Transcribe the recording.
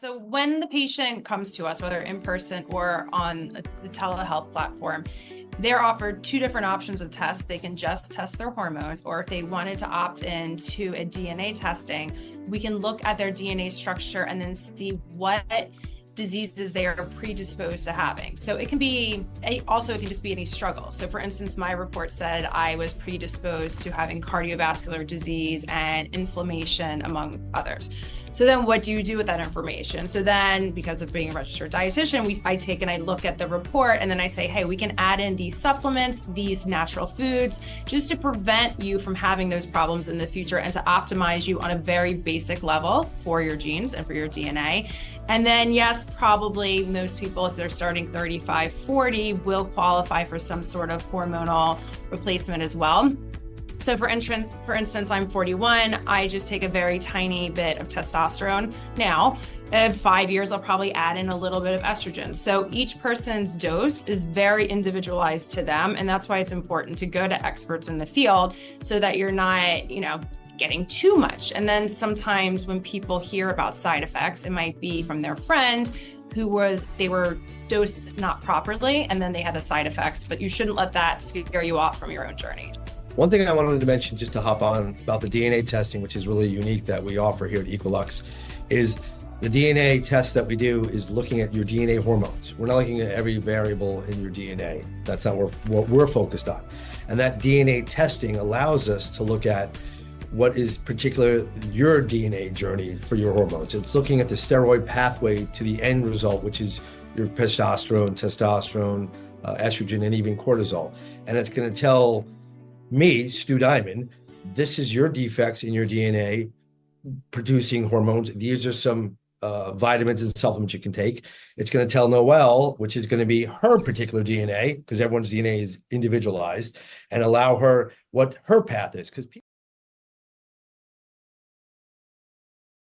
So when the patient comes to us, whether in person or on the telehealth platform, they're offered two different options of tests. They can just test their hormones, or if they wanted to opt into a DNA testing, we can look at their DNA structure and then see what diseases they are predisposed to having. So it can be, also it can just be any struggle. So for instance, my report said I was predisposed to having cardiovascular disease and inflammation, among others. So then what do you do with that information? So then, because of being a registered dietitian, I take and I look at the report, and then I say, hey, we can add in these supplements, these natural foods, just to prevent you from having those problems in the future and to optimize you on a very basic level for your genes and for your DNA. And then, yes, probably most people, if they're starting 35, 40, will qualify for some sort of hormonal replacement as well. So for instance, I'm 41, I just take a very tiny bit of testosterone. Now, in 5 years, I'll probably add in a little bit of estrogen. So each person's dose is very individualized to them. And that's why it's important to go to experts in the field so that you're not, getting too much. And then sometimes when people hear about side effects, it might be from their friend they were dosed not properly, and then they had the side effects, but you shouldn't let that scare you off from your own journey. One thing I wanted to mention, just to hop on about the DNA testing, which is really unique that we offer here at Equilux, is the DNA test that we do is looking at your DNA hormones. We're not looking at every variable in your DNA. That's not what we're focused on. And that DNA testing allows us to look at what is particular your DNA journey for your hormones. It's looking at the steroid pathway to the end result, which is your testosterone, estrogen, and even cortisol. And it's going to tell me, Stu Diamond, this is your defects in your DNA producing hormones. These are some vitamins and supplements you can take. It's going to tell Noelle, which is going to be her particular DNA, because everyone's DNA is individualized, and allow her what her path is. Because